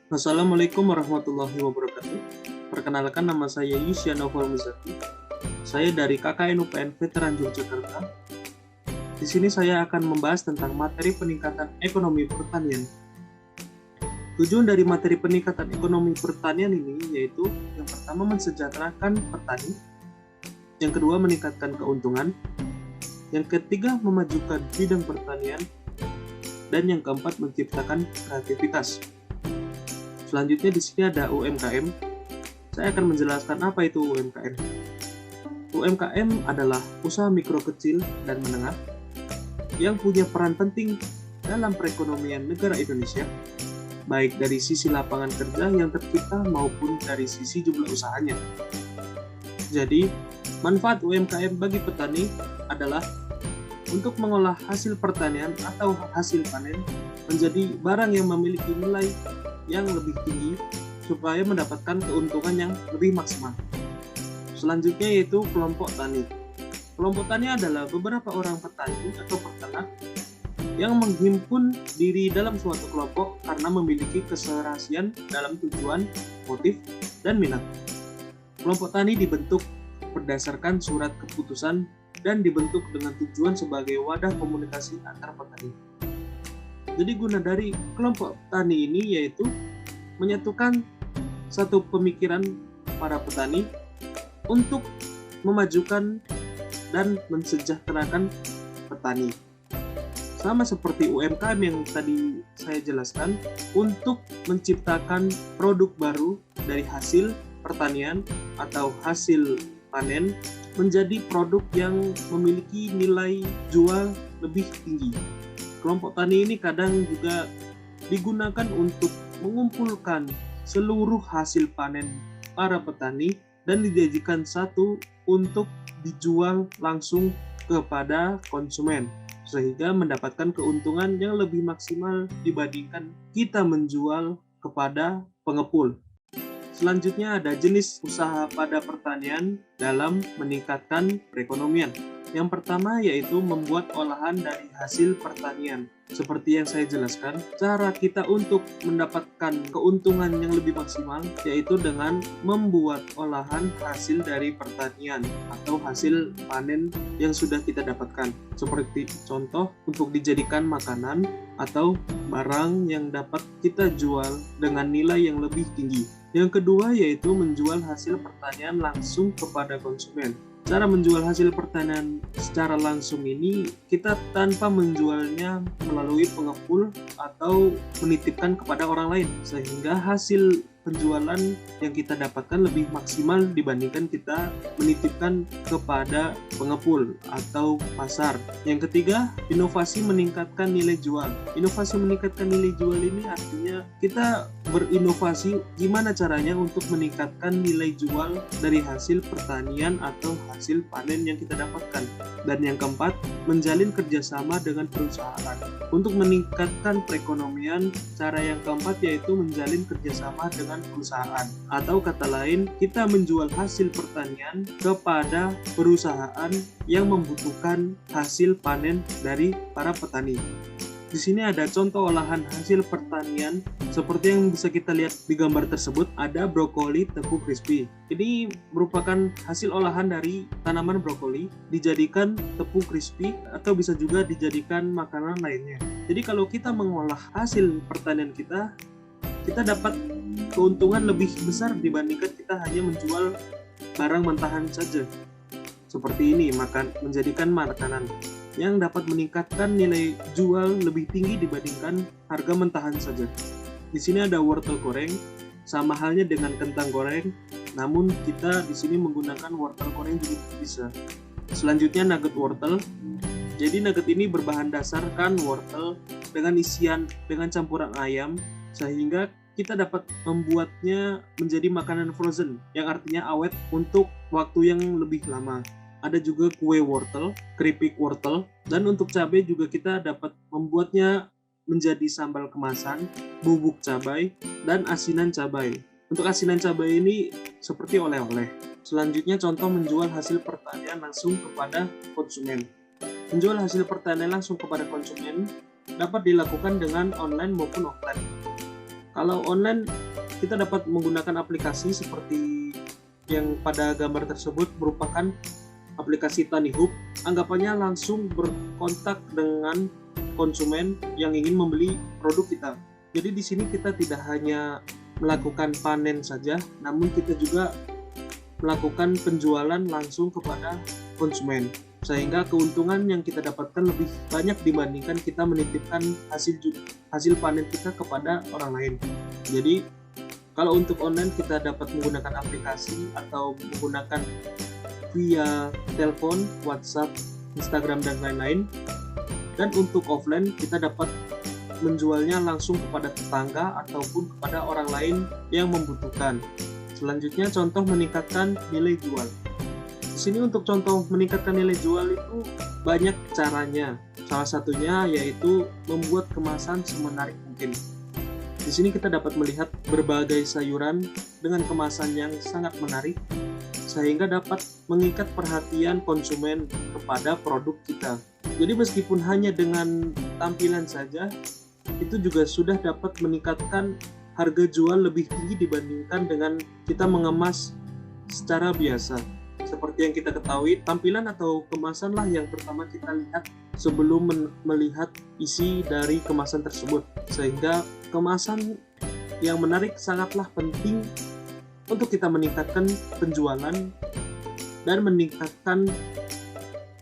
Assalamualaikum warahmatullahi wabarakatuh. Perkenalkan, nama saya Yusya Novel Muzaki. Saya dari KKN UPN Veteran Yogyakarta. Di sini saya akan membahas tentang materi peningkatan ekonomi pertanian. Tujuan dari materi peningkatan ekonomi pertanian ini yaitu yang pertama mensejahterakan petani, yang kedua meningkatkan keuntungan, yang ketiga memajukan bidang pertanian, dan yang keempat menciptakan kreativitas. Selanjutnya di sini ada UMKM. Saya akan menjelaskan apa itu UMKM. UMKM adalah usaha mikro kecil dan menengah yang punya peran penting dalam perekonomian negara Indonesia, baik dari sisi lapangan kerja yang tercipta maupun dari sisi jumlah usahanya. Jadi, manfaat UMKM bagi petani adalah untuk mengolah hasil pertanian atau hasil panen menjadi barang yang memiliki nilai yang lebih tinggi supaya mendapatkan keuntungan yang lebih maksimal. Selanjutnya yaitu kelompok tani. Kelompok tani adalah beberapa orang petani atau peternak yang menghimpun diri dalam suatu kelompok karena memiliki keserasian dalam tujuan, motif, dan minat. Kelompok tani dibentuk berdasarkan surat keputusan dan dibentuk dengan tujuan sebagai wadah komunikasi antar petani. Jadi guna dari kelompok tani ini yaitu menyatukan satu pemikiran para petani untuk memajukan dan mensejahterakan petani. Sama seperti UMKM yang tadi saya jelaskan, untuk menciptakan produk baru dari hasil pertanian atau hasil panen menjadi produk yang memiliki nilai jual lebih tinggi. Kelompok tani ini kadang juga digunakan untuk mengumpulkan seluruh hasil panen para petani dan dijadikan satu untuk dijual langsung kepada konsumen, sehingga mendapatkan keuntungan yang lebih maksimal dibandingkan kita menjual kepada pengepul. Selanjutnya ada jenis usaha pada pertanian dalam meningkatkan perekonomian. Yang pertama yaitu membuat olahan dari hasil pertanian. Seperti yang saya jelaskan, cara kita untuk mendapatkan keuntungan yang lebih maksimal yaitu dengan membuat olahan hasil dari pertanian atau hasil panen yang sudah kita dapatkan. Seperti contoh untuk dijadikan makanan atau barang yang dapat kita jual dengan nilai yang lebih tinggi. Yang kedua yaitu menjual hasil pertanian langsung kepada konsumen. Cara menjual hasil pertanian secara langsung ini kita tanpa menjualnya melalui pengepul atau menitipkan kepada orang lain, sehingga hasil penjualan yang kita dapatkan lebih maksimal dibandingkan kita menitipkan kepada pengepul atau pasar. Yang ketiga, inovasi meningkatkan nilai jual. Inovasi meningkatkan nilai jual ini artinya kita berinovasi gimana caranya untuk meningkatkan nilai jual dari hasil pertanian atau hasil panen yang kita dapatkan. Dan yang keempat, menjalin kerjasama dengan perusahaan. Untuk meningkatkan perekonomian, cara yang keempat yaitu menjalin kerjasama dengan perusahaan. Atau kata lain, kita menjual hasil pertanian kepada perusahaan yang membutuhkan hasil panen dari para petani. Di sini ada contoh olahan hasil pertanian seperti yang bisa kita lihat di gambar tersebut. Ada brokoli tebu crispy. Ini merupakan hasil olahan dari tanaman brokoli dijadikan tepung crispy atau bisa juga dijadikan makanan lainnya. Jadi kalau kita mengolah hasil pertanian kita dapat keuntungan lebih besar dibandingkan kita hanya menjual barang mentahan saja. Seperti ini, menjadikan makanan yang dapat meningkatkan nilai jual lebih tinggi dibandingkan harga mentahan saja. Di sini ada wortel goreng, sama halnya dengan kentang goreng, namun kita di sini menggunakan wortel goreng juga bisa. Selanjutnya nugget wortel. Jadi nugget ini berbahan dasarkan wortel dengan campuran ayam, sehingga kita dapat membuatnya menjadi makanan frozen yang artinya awet untuk waktu yang lebih lama. Ada juga kue wortel, keripik wortel, dan untuk cabai juga kita dapat membuatnya menjadi sambal kemasan, bubuk cabai, dan asinan cabai. Untuk asinan cabai ini seperti oleh-oleh. Selanjutnya contoh menjual hasil pertanian langsung kepada konsumen. Menjual hasil pertanian langsung kepada konsumen dapat dilakukan dengan online maupun offline. Kalau online, kita dapat menggunakan aplikasi seperti yang pada gambar tersebut merupakan aplikasi Tani Hub. Anggapannya langsung berkontak dengan konsumen yang ingin membeli produk kita. Jadi di sini kita tidak hanya melakukan panen saja, namun kita juga melakukan penjualan langsung kepada konsumen, sehingga keuntungan yang kita dapatkan lebih banyak dibandingkan kita menitipkan hasil panen kita kepada orang lain. Jadi kalau untuk online kita dapat menggunakan aplikasi atau menggunakan via telepon, WhatsApp, Instagram, dan lain-lain. Dan untuk offline kita dapat menjualnya langsung kepada tetangga ataupun kepada orang lain yang membutuhkan. Selanjutnya contoh meningkatkan nilai jual. Di sini untuk contoh meningkatkan nilai jual itu banyak caranya. Salah satunya yaitu membuat kemasan semenarik mungkin. Di sini kita dapat melihat berbagai sayuran dengan kemasan yang sangat menarik sehingga dapat mengikat perhatian konsumen kepada produk kita. Jadi meskipun hanya dengan tampilan saja, itu juga sudah dapat meningkatkan harga jual lebih tinggi dibandingkan dengan kita mengemas secara biasa. Seperti yang kita ketahui, tampilan atau kemasanlah yang pertama kita lihat sebelum melihat isi dari kemasan tersebut. Sehingga kemasan yang menarik sangatlah penting untuk kita meningkatkan penjualan dan meningkatkan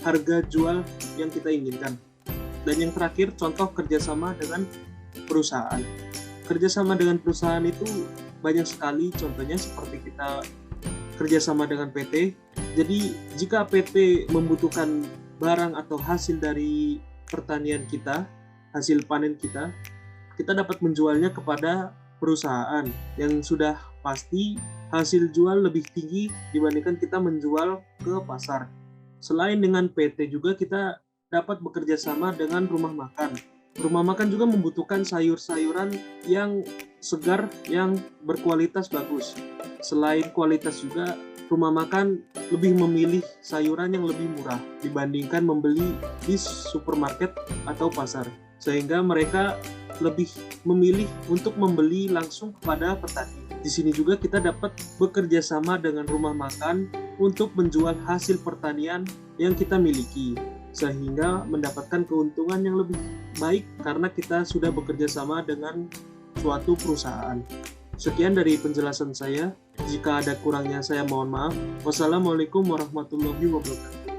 harga jual yang kita inginkan. Dan yang terakhir, contoh kerjasama dengan perusahaan. Kerjasama dengan perusahaan itu banyak sekali, contohnya seperti kita kerjasama dengan PT. Jadi jika PT membutuhkan barang atau hasil dari pertanian kita, hasil panen kita dapat menjualnya kepada perusahaan yang sudah pasti hasil jual lebih tinggi dibandingkan kita menjual ke pasar. Selain dengan PT juga kita dapat bekerja sama dengan rumah makan. Rumah makan juga membutuhkan sayur-sayuran yang segar, yang berkualitas bagus. Selain kualitas juga, rumah makan lebih memilih sayuran yang lebih murah dibandingkan membeli di supermarket atau pasar. Sehingga mereka lebih memilih untuk membeli langsung kepada petani. Di sini juga kita dapat bekerja sama dengan rumah makan untuk menjual hasil pertanian yang kita miliki, sehingga mendapatkan keuntungan yang lebih baik karena kita sudah bekerja sama dengan suatu perusahaan. Sekian dari penjelasan saya. Jika ada kurangnya saya mohon maaf. Wassalamualaikum warahmatullahi wabarakatuh.